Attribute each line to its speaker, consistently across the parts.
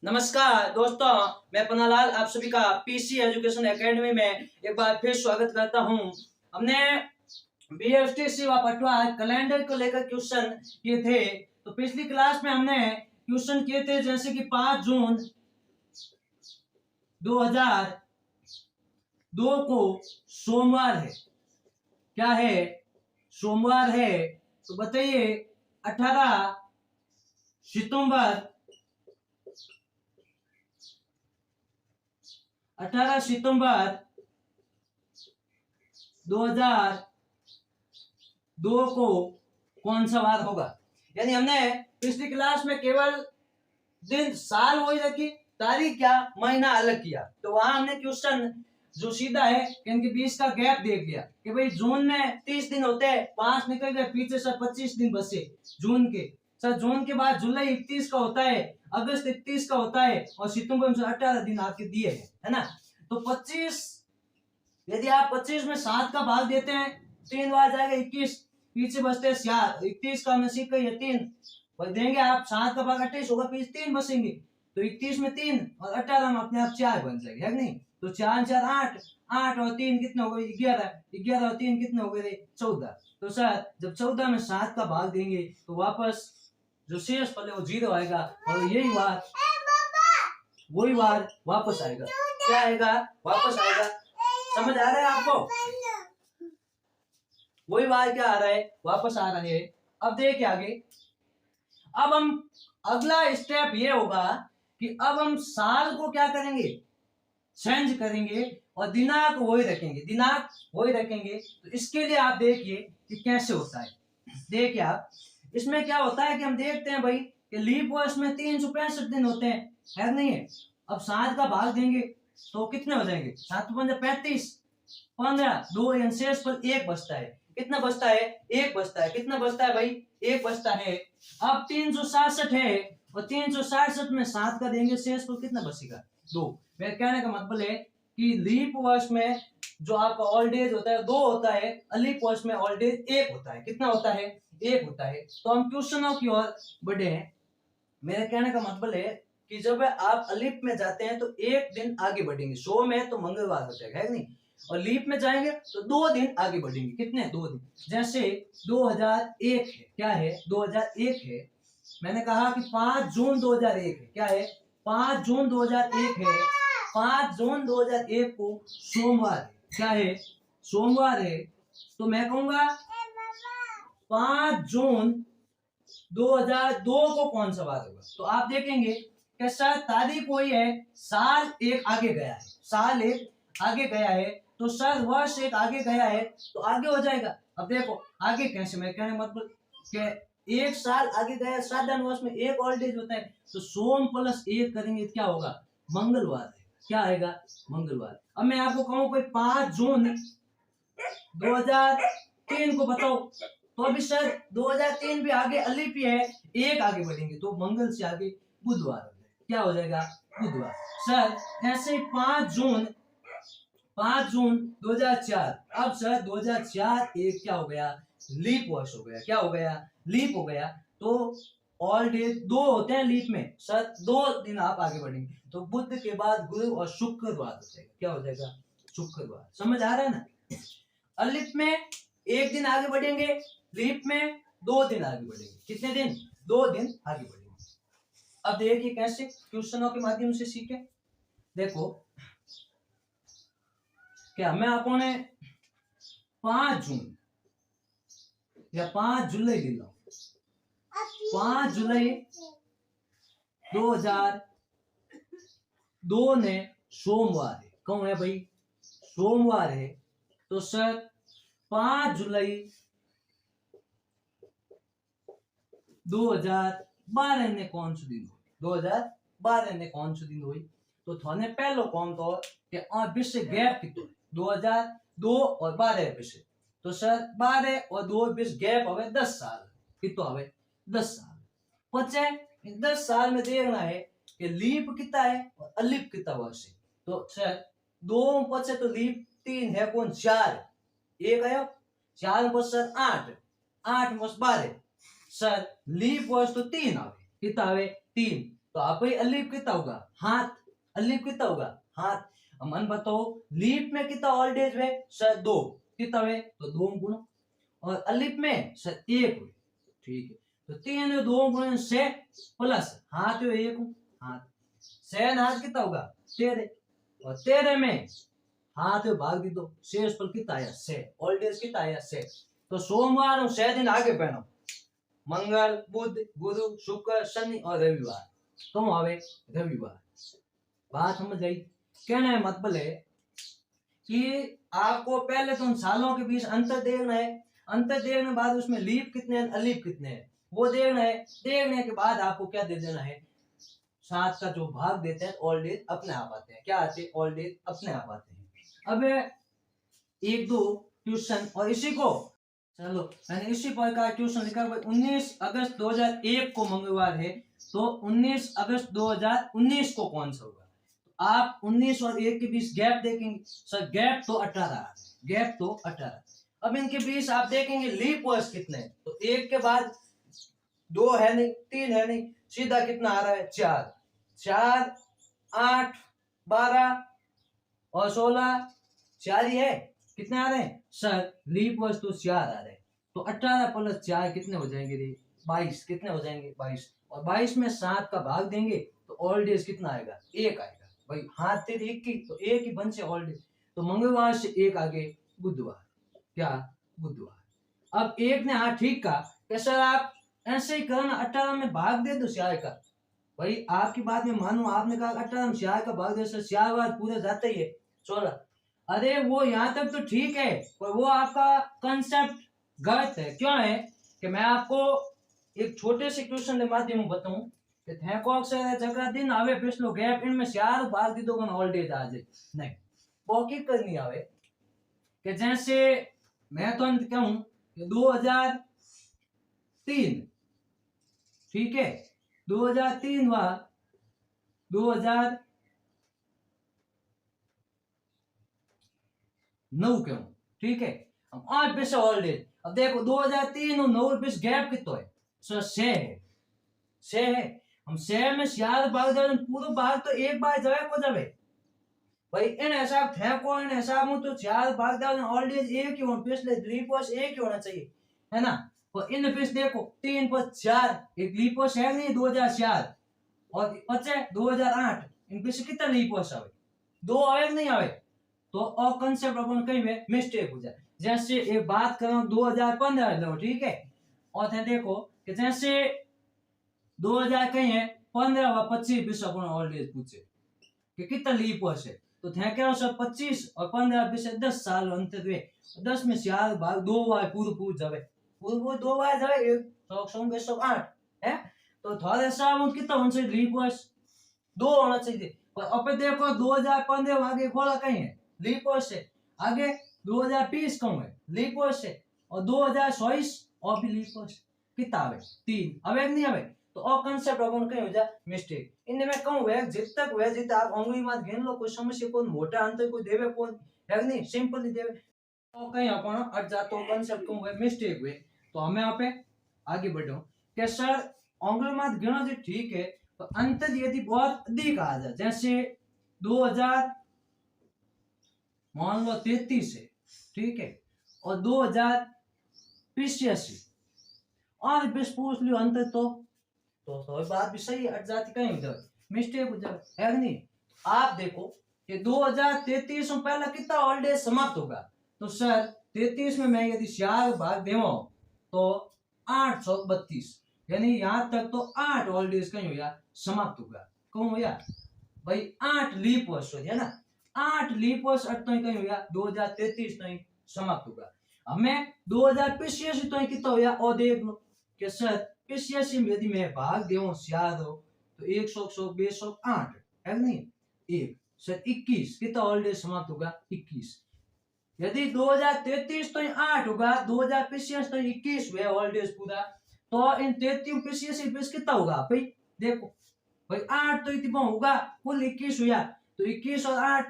Speaker 1: नमस्कार दोस्तों, मैं पन्नालाल आप सभी का पीसी एजुकेशन एकेडमी में एक बार फिर स्वागत करता हूं। हमने बीएफटीसी व पटवा कैलेंडर को लेकर क्वेश्चन किए थे। तो पिछली क्लास में हमने क्वेश्चन किए थे जैसे कि 5 जून 2002 को सोमवार है। क्या है? सोमवार है। तो बताइए 18 सितंबर 2002 को कौन सा वार होगा। यानी हमने पिछली क्लास में केवल दिन साल वही रखी, तारीख क्या महीना अलग किया। तो वहां हमने क्वेश्चन जो सीधा है इनके बीच का गैप देख लिया कि भाई जून में 30 दिन होते हैं, 5 निकल गए, पीछे सर 25 दिन बचे जून के। सर जून के बाद जुलाई 31 का होता है, अगस्त 31 का होता है और सितंबर में 18 दिन आपके दिए हैं, है ना। तो 25, यदि आप 25 में 7 का भाग देते हैं 3 बार जाएगा 21, पीछे बचते हैं 4, 31 का हमने सीखा ये 3 और देंगे आप 7 का भाग 28 होगा, पीछे 3 बचेंगे। तो 21 में 3 और 18 में अपने आप 4 बन जाएंगे, है नहीं। तो 4 4 8, 8 और 3 कितने हो गए 11, 11 और 3 कितने हो गए 14। तो सर जब 14 में 7 का भाग देंगे तो वापस जो शेष फल है वो 0 आएगा और यही बार वही बार वापस आएगा। क्या आएगा? वापस आएगा। समझ आ रहा है आपको? वही बार क्या आ रहा है? वापस आ रहा है। अब देखिए आगे, अब हम अगला स्टेप ये होगा कि अब हम साल को क्या करेंगे, चेंज करेंगे और दिनांक वही रखेंगे, दिनांक वही रखेंगे। तो इसके लिए आप देखिए कि कैसे होता है। देखिए आप, इसमें क्या होता है कि हम देखते हैं भाई कि लीप वर्ष में 365 दिन होते हैं, है नहीं है। अब 7 का भाग देंगे तो कितने हो जाएंगे, 7 35, 15, 2 शेष पर 1 बचता है। कितना बचता है? 1 बचता है। कितना बचता है भाई? 1 बचता है। अब 367 है और 367 में 7 का देंगे, शेष पर कितना बचेगा? 2। मेरे कहने का मतलब है कि लीप वर्ष में जो आपका ओल्ड एज होता है 2 होता है, अलीप वर्ष में ओल्ड एज 1 होता है। कितना होता है? 1 होता है। तो हम क्वेश्चनों की ओर बढ़े हैं। मेरे कहने का मतलब है कि जब आप अलीप में जाते हैं तो 1 दिन आगे बढ़ेंगे। 100 में तो मंगलवार हो जाएगा, है नहीं। और लीप में जाएंगे तो 2 दिन आगे बढ़ेंगे। कितने? 2 दिन। जैसे 2001 है, क्या है? 2001 है। मैंने कहा कि 5 जून 2001 है। क्या है? 5 जून 2001 है। 5 जून 2001 को सोमवार है। क्या है? सोमवार है। तो मैं कहूंगा 5 जून 2002 को कौन सा वार होगा। तो आप देखेंगे कि सर तारीख वही है, साल एक आगे गया है, साल एक आगे गया है। तो सर वर्ष एक आगे गया है तो आगे हो जाएगा। अब देखो आगे कैसे, मैं कहने मतलब कि 1 साल आगे गया, साधारण वर्ष में 1 ओल्ड एज होता है। तो सोम प्लस 1 करेंगे क्या होगा? मंगलवार है। क्या आएगा? मंगलवार। अब मैं आपको कहूँ कोई 5 जून 2003 को बताओ, तो अभी सर 2003 भी आगे अलीप ही है, 1 आगे बढ़ेंगे तो मंगल से आगे बुधवार हो जाएगा। क्या हो जाएगा? बुधवार। सर ऐसे 5 जून 2004। अब सर 2004 एक क्या हो गया? लीप वर्ष हो गया। क्या हो गया? लीप हो गया। तो ऑल डे 2 होते हैं लीप में, सर 2 दिन आप आगे बढ़ेंगे तो बुध के बाद गुरु और शुक्रवार हो जाएगा। क्या हो जाएगा? शुक्रवार। समझ आ रहा है ना। अलिप में 1 दिन आगे बढ़ेंगे, लीप में 2 दिन आगे बढ़ेंगे। कितने दिन? 2 दिन आगे बढ़ेंगे। अब देखिए कैसे क्वेश्चनों के माध्यम से सीखे। देखो क्या मैं आपको ने 5 जून या 5 जुलाई ले लो। 5 जुलाई 2002 ने सोमवार है। कौन है भाई? सोमवार है। तो सर 5 जुलाई 2012 ने कौन सा दिन हुई? 2012 ने कौन सा दिन हुई? तो थाने पहलो कौन तो कि बीच गैप कितो 2002 और 12 बीच। तो सर 12 और 2 बीच गैप हवे 10 साल। कितो हवे? 10 साल। पचे 10 साल में देखना है कि लीप कितना है और अलीप कितना वर्ष है। तो सर 2 पचे तो लीप 3 है कौन 4, 1 आयो 4 पर सर 8, 8 में 12। सर लीप वर्ष तो 3 आवे। कितना आवे? 3। तो आप ही अलीफ कितना होगा हाथ, अलीफ कितना होगा हाथ। अब मन बताओ लीप में कितना ओल्ड एज है सर 2, कितना है तो 2 गुणो, और अलीफ में सर 1 हुए, ठीक है। तो 3 में 2 गुणे 6 प्लस हाथ है 1 हाथ, 6 हाथ कितना होगा 13, और 13 में हाथ में भाग दी दो, शेष पर कितना आया 6, ओल्ड एज कितना आया 6। तो सोमवार और 6 दिन आगे पहनो, मंगल बुध गुरु शुक्र शनि और रविवार, कौन आवे रविवार। बात समझ आई, कहना है मतलब है कि आपको पहले तो उन सालों के बीच अंतर देखना है, अंतर देखने के बाद उसमें लीप कितने हैं अलीप कितने हैं वो देखना है, देखने के बाद आपको क्या दे देना है, 7 का जो भाग देते हैं ओल्ड एज अपने आप आते हैं, क्या आते हैं ओल्ड एज अपने आप आते हैं। अब 1-2 ट्यूशन, और इसी को चलो मैंने इसी प्रकार ट्यूशन लिखा 19 अगस्त 2001 को मंगलवार है, तो 19 अगस्त 2019 को कौन सा होगा, आप 19 और 1 के बीच गैप देखेंगे सर, गैप तो 18, गैप तो 18। अब इनके बीच आप देखेंगे लीप वर्ष कितने हैं, तो 1 के बाद 2 है नहीं, 3 है नहीं, सीधा कितना आ रहा है 4, 4 8 12 और 16, 4 ही है, कितने आ रहे हैं सर लीप वर्ष तो 4 आ रहे हैं, तो 18 प्लस 4 कितने हो जाएंगे रे 22, कितने हो जाएंगे 22, और 22 में 7 का भाग देंगे तो ओल्ड एज कितना आएगा 1 आएगा भाई, हाथ तेरे 1 की तो 1 ही बन से ओल्ड एज, तो मंगलवार से 1 आगे बुधवार, क्या बुधवार। अब 1 ने हाथ ठीक का कि सर आप ऐसे ही करना 18 में भाग दे दो स्याह का, भाई आपकी बात में मानू, आपने कहा 18 में स्याह का भाग दे, सर स्याह बाद पूरा जाता ही है 16, अरे वो यहाँ तक तो ठीक है, पर वो आपका कंसेप्ट गलत है। क्यों है कि मैं आपको एक छोटे से क्वेश्चन के माध्यम बताऊं कि थैको अक्सर जगह दिन आवे पिछलो गैप इनमें चार भाग दी दो ओल्ड एज आ जाए, नहीं वो की करनी आवे कि जैसे मैं तो अंत कहूं कि 2003, ठीक है 2003 व 2009 कहूं, ठीक है। अब 8 पैसे ओल्ड एज, अब देखो 2003 और 9 बीच गैप कितना है सर 6 है, 6 है, हम 6 में 4 भाग दे पूरा भाग तो एक बार जावे को जावे भाई, इन हिसाब थे को इन हिसाब में तो 4 भाग दे ओल्ड एज एक ही होना, पिछले लीपोस एक ही होना चाहिए है ना। और इन पिछ देखो 3 पर 4, एक लीपोस है नहीं 2004 और बचे 2008, इन पिछ कितना लीपोस आवे 2 आवे नहीं आवे, तो और कंसेप्ट अपन कहीं में मिस्टेक हो जाए। जैसे एक बात करो 2015 लो, ठीक है, और थे देखो कि जैसे 2000 कहीं है 15 व 25 बीस अपन ओल्ड एज पूछे कि कितना लीप वर्ष है, तो थे क्या सब 25 और 15 बीस 10 साल अंतर हुए, 10 में 4 भाग 2 बार पूरा पूछ जावे, पूरा 2 बार जावे 100 है, तो थोड़ा हिसाब कितना होना चाहिए लीप वर्ष 2 होना चाहिए। और अब देखो 2015 आगे खोला कहीं है लीप वर्ष है, आगे 2020 कौन है लीप वर्ष है, और 2024 और भी लीप वर्ष कितना आवे 3 आवे नहीं आवे, तो और कांसेप्ट अपन कहीं हो जा मिस्टेक इनने में कहूं वे जित तक वे जित आप उंगली मात घेन लो, कोई समस्या कोई मोटा अंतर कोई देवे कोई है नहीं, सिंपल ही देवे, तो कहीं अपन अट जा तो कांसेप्ट कहूं वे मिस्टेक हुए, तो हमें यहाँ पे आगे बढ़ो कि सर उंगली मात घेना जो ठीक है, तो अंतर यदि बहुत अधिक आ जाए जैसे 2000 मान लो 33 है, ठीक है, और 2085 और बीस पूछ लियो अंतर तो बात भी सही है, अट जाती कहीं उधर मिस्टेक हो जाए है नहीं। आप देखो कि 2033 में पहला कितना ओल्ड एज समाप्त होगा, तो सर 33 में मैं यदि 4 भाग देवा तो 832, यानी यहाँ तक तो 8 ओल्ड एज कहीं होया समाप्त होगा, कौन होया भाई 8 लीप वर्ष हो, है ना, 8 लीप वर्ष अट तो कहीं होया 2033 तो समाप्त होगा। हमें 2085 तो कितना होया और देख लो कि सर 85 में यदि मैं भाग देऊं याद हो तो 100 100 200 8 है नहीं, एक सर 21 कितना ओल्ड एज समाप्त होगा 21, यदि 2033 तो 8 होगा 2085 तो 21 हुआ ओल्ड एज पूरा, तो इन 33 85 बीच कितना होगा भाई देखो भाई 8 तो इतना होगा कुल 21 हुआ, तो 21 और 8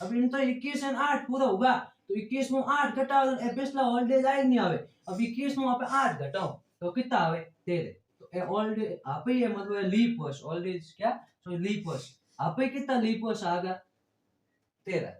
Speaker 1: अब इन तो 21 और 8 पूरा होगा, तो 21 में 8 घटाओ पिछला ओल्ड एज आए नहीं आवे, अब 21 में वहां पे 8 घटाओ तो कितना आवे 13, तो ऑलरेडी आप ही है मतलब लीप वर्ष ऑलरेडी क्या तो लीप वर्ष आप ही कितना लीप वर्ष आ गया 13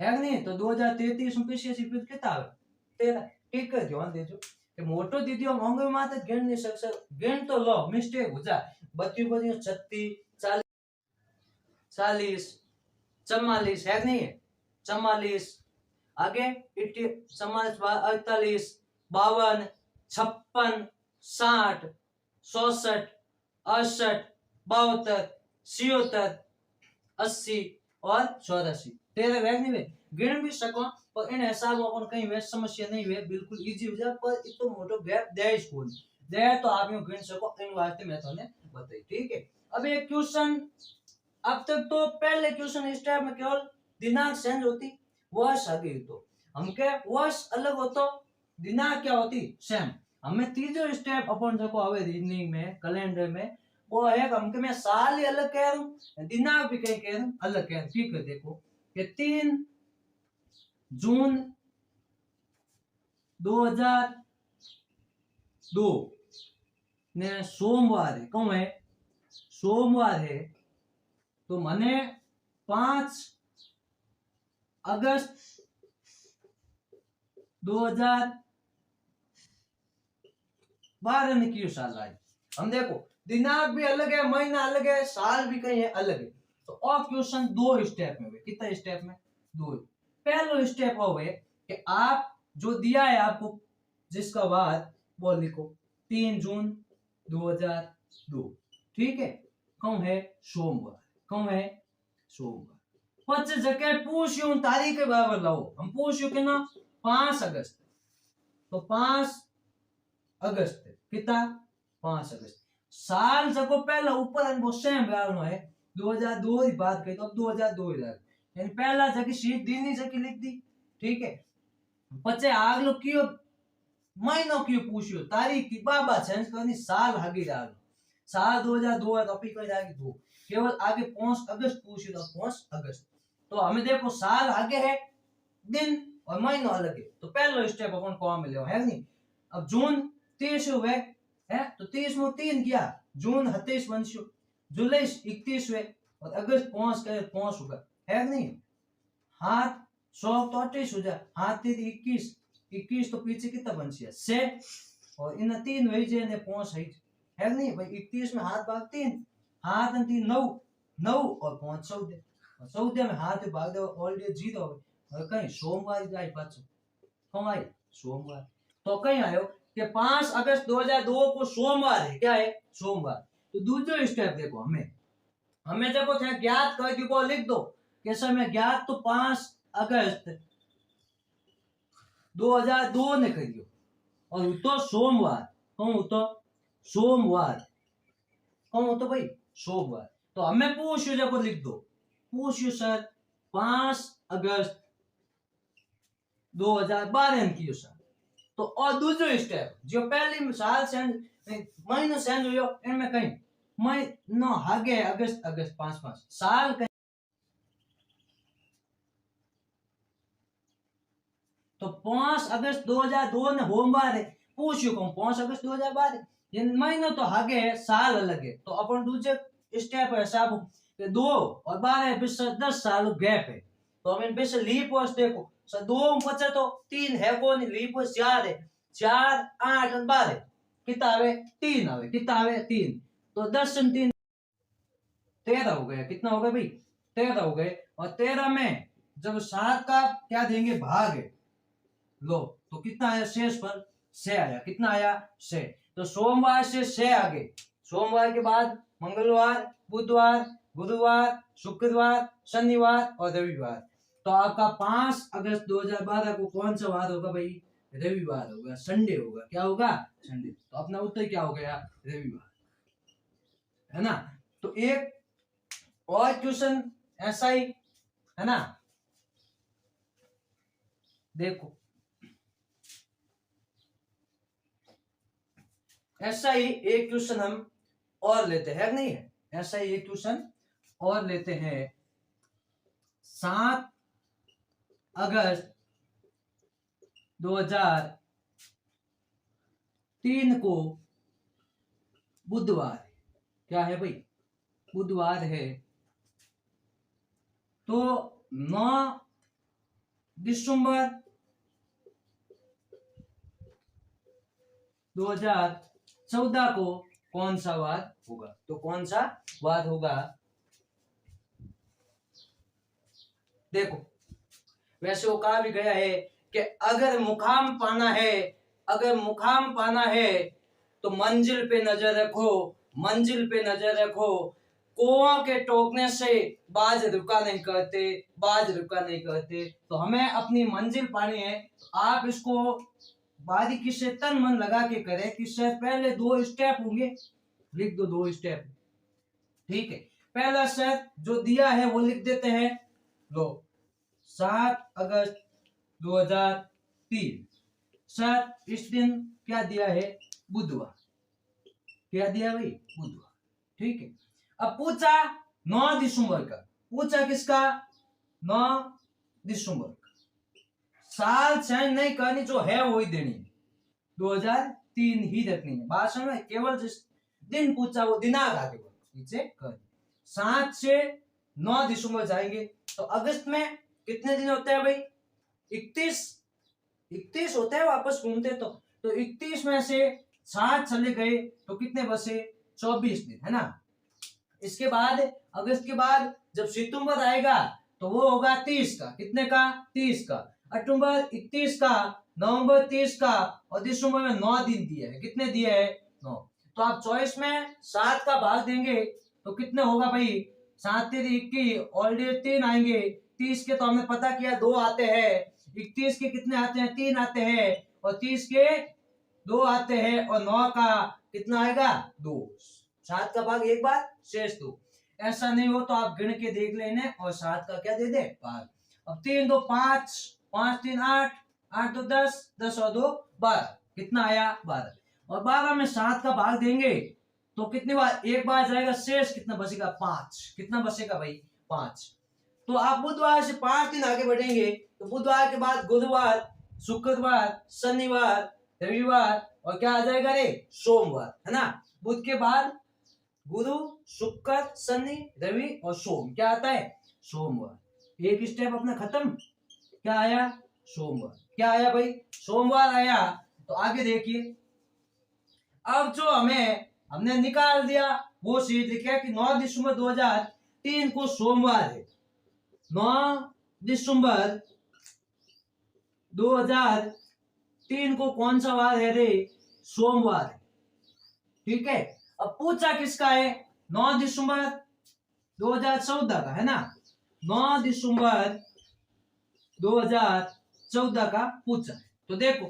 Speaker 1: है नहीं तो 2033 में पीछे से फिर कितना आवे 13 ठीक है ध्यान देજો કે મોટો દીદીઓ મોંઘી માથે ગણ નહીં શકશે ગણ તો લો મિસ્ટેક हो जा 32 32 36 40 44 है नहीं है 44 आगे 44 48 52 56 60 67 68 72 76 80 और 84 13 वेग नहीं वे गिन भी सको पर इन हिसाब अपन कहीं वे समस्या नहीं वे बिल्कुल इजी हो जाए पर इतो मोटो गैप दे स्कूल दे तो आप यूं गिन सको इन वास्ते मैं तोने बताई ठीक है। अब एक क्वेश्चन अब तक तो पहले क्वेश्चन स्टेप में केवल दिनांक चेंज होती वर्ष आगे तो हम के वर्ष अलग होतो दिनांक क्या होती सेम हमें तीसरा स्टेप अपन जो आवे रीजनिंग में कैलेंडर में वो है हम के मैं साल ही अलग कह रहा हूं दिनांक भी कहीं कह रहा हूं अलग कह रहा हूं ठीक है देखो कि 3 जून 2002 ने सोमवार है कौन है सोमवार है तो मने 5 अगस्त 2012 ने क्यों साल आई हम देखो दिनांक भी अलग है महीना अलग है साल भी कहीं है अलग है तो और क्वेश्चन 2 स्टेप में हुए कितना स्टेप में 2 पहला स्टेप हो गए कि आप जो दिया है आपको जिसका बाद वो लिखो 3 जून 2002 ठीक है कौन है सोमवार कौन है सोमवार पच जगह पूछूं तारीख के बराबर लाओ हम पूछूं कि ना 5 अगस्त तो 5 अगस्त कितना 5 अगस्त साल जको पहला ऊपर अन वो सेम रहनो है 2002 की बात करी तो अब 2002 यानी पहला जगह शीट दिन ही जगह लिख दी ठीक है पचे आगलो क्यों महीनो क्यों पूछियो तारीख की बाबा चेंज करनी साल आगे डालो साल 2002 है तो अभी कोई आगे 2 केवल आगे 5 अगस्त पूछियो तो 5 अगस्त तो हमें देखो साल आगे है दिन और महीनो अलग है तो पहला स्टेप अपन को मिले है नहीं। अब जून 30 हुए है तो 30 में 3 गया जून 27 बनशो जुलाई 31 हुए और अगस्त 5 के 5 होगा है नहीं हाथ 100 तो 28 हो जाए हाथ 21 21 तो पीछे कितना बनसिया से और इन 3 वही जे ने 5 है नहीं भाई 31 में हाथ भाग 3 हाथ 3 9 9 और 5 14 14 में हाथ भाग दे ऑलरेडी 0 और कहीं सोमवार जाए पाछो कौन आई सोमवार तो कहीं आयो कि 5 अगस्त 2002 को सोमवार है क्या है सोमवार तो दूसरा स्टेप देखो हमें देखो थे ज्ञात कर दी को लिख दो कैसे में ज्ञात तो 5 अगस्त 2002 ने करियो और तो सोमवार कौन तो सोमवार कौन तो भाई सोमवार तो हमें पूछो जब लिख दो पूछो सर 5 अगस्त 2012 की सर तो और दूसरा स्टेप जो पहली साल से महीना से हुयो इनमें कहीं महीनो आगे अगस्त अगस्त 5 साल कहीं तो 5 अगस्त 2002 ने होमवार है पूछियो कौन 5 अगस्त 2012 ये महीना तो आगे है साल अलग है तो अपन दूसरे स्टेप है साहब 2 और 12 बीच 10 साल गैप है तो हम इन बीच लीप वर्ष देखो सर 2 बचा तो 3 है कौन लीप वर्ष 4 है 4 8 और 12 कितना आवे 3 आवे कितना आवे 3 तो 10 और 3 13 हो गया कितना हो गया भाई 13 हो गए और 13 में जब 7 का क्या देंगे भाग है लो तो कितना आया शेष पर 6 आया कितना आया 6 तो सोमवार से 6 आगे सोमवार के बाद मंगलवार बुधवार गुरुवार शुक्रवार शनिवार और रविवार तो आपका 5 अगस्त 2012 को कौन सा वार होगा भाई रविवार होगा संडे होगा क्या होगा संडे तो अपना उत्तर क्या हो गया रविवार है ना। तो एक और क्वेश्चन ऐसा ही है ना देखो ऐसा ही एक क्वेश्चन हम और लेते हैं नहीं है ऐसा ही एक क्वेश्चन और लेते हैं 7 अगस्त 2003 को बुधवार, क्या है भाई, बुधवार है। तो 9 दिसंबर 2014 को कौन सा वार होगा? तो कौन सा वार होगा? देखो, वैसे वो कहा भी गया है कि अगर मुकाम पाना है, अगर मुकाम पाना है तो मंजिल पे नजर रखो, मंजिल पे नजर रखो। कुआं के टोकने से बाज रुका नहीं करते, बाज रुका नहीं करते। तो हमें अपनी मंजिल पानी है, तो आप इसको बारीकी से तन मन लगा के करें कि सर पहले 2 स्टेप होंगे, लिख दो 2 स्टेप, ठीक है। पहला सर जो दिया है वो लिख देते हैं, लो 7 अगस्त 2003। सर इस दिन क्या दिया है? बुधवार। क्या दिया भाई? बुधवार, ठीक है। अब पूछा 9 दिसंबर का, पूछा किसका? 9 दिसंबर का। साल चेंज नहीं करनी, जो है वही देनी है, 2003 ही रखनी है। बात समझ में? केवल जिस दिन पूछा वो दिनांक आगे पीछे कर। 7 से 9 दिसंबर जाएंगे तो अगस्त में कितने दिन होते हैं भाई? 31 होते हैं वापस घूमते। तो 31 में से 7 चले गए तो कितने बचे? 24 दिन, है ना। इसके बाद अगस्त के बाद जब सितंबर आएगा तो वो होगा 30 का। कितने का? 30 का। अक्टूबर 31 का, नवंबर 30 का, और दिसंबर में 9 दिन दिए है। कितने दिए है? 9। तो आप 24 में 7 का भाग देंगे तो कितने होगा भाई? 7 3 21, ऑलरेडी 3 आएंगे। 30 के तो हमने पता किया 2 आते हैं। 31 के कितने आते हैं? 3 आते हैं। और 30 के 2 आते हैं। और 9 का कितना आएगा? 2। 7 का भाग एक बार, शेष 2। ऐसा नहीं हो तो आप गिन के देख लेने और 7 का क्या दे दे? भाग। अब 3 2 5, 5 3 8, 8 2 10, 10 और 2 12। कितना आया? 12। और 12 में 7 का भाग देंगे तो कितनी बार? एक बार जाएगा, शेष कितना बचेगा? 5। कितना बचेगा भाई? 5। तो आप बुधवार से 5 दिन आगे बढ़ेंगे तो बुधवार के बाद गुरुवार, शुक्रवार, शनिवार, रविवार और क्या आ जाएगा रे? सोमवार, है ना। बुध के बाद गुरु, शुक्र, शनि, रवि और सोम, क्या आता है? सोमवार। एक स्टेप अपना खत्म। क्या आया? सोमवार। क्या आया भाई? सोमवार आया। तो आगे देखिए, अब जो हमने निकाल दिया वो सीध लिखा कि 9 दिसंबर 2003 को सोमवार है। 9 दिसंबर 2003 को कौन सा वार है रे? सोमवार है, ठीक है। अब पूछा किसका है? 9 दिसंबर 2014 का, है ना। 9 दिसंबर 2014 का पूछा है। तो देखो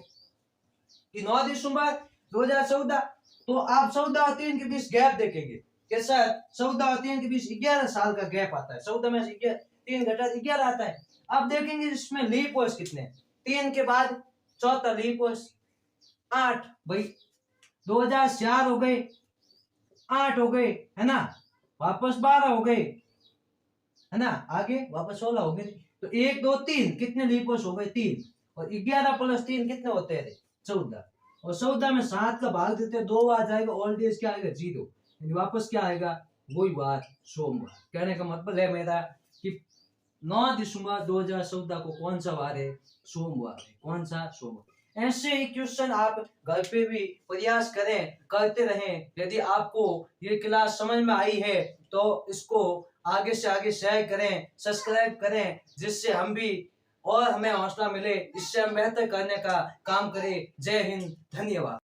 Speaker 1: कि 9 दिसंबर 2014, तो आप 14 और 3 के बीच गैप देखेंगे कि सर 14 और 3 के बीच 11 साल का गैप आता है। 14 में से 3 घटा 11 आता है। अब देखेंगे इसमें लीप वर्ष कितने? 3 के बाद चौथा लीप वर्ष 8 भाई। 2004 हो गए, 8 हो गए, है ना। वापस 12 हो गए, है ना। आगे वापस 16 हो गए। तो 1 2 3 कितने लीप वर्ष हो गए? 3। और 11 प्लस 3 कितने होते हैं? 14। और 14 में 7 का भाग देते हैं, 2 बार जाएगा, ओल्ड एज क्या आएगा? 0। वापस क्या आएगा? वही बात, सोमवार। कहने का मतलब है मेरा कि 9 दिसंबर 2014 को कौन सा वार है? सोमवार है। कौन सा? सोमवार। ऐसे ही क्वेश्चन आप घर पे भी प्रयास करें, करते रहें। यदि आपको ये क्लास समझ में आई है तो इसको आगे से आगे शेयर करें, सब्सक्राइब करें, जिससे हम भी और हमें हौसला मिले, इससे हम बेहतर करने का काम करें। जय हिंद, धन्यवाद।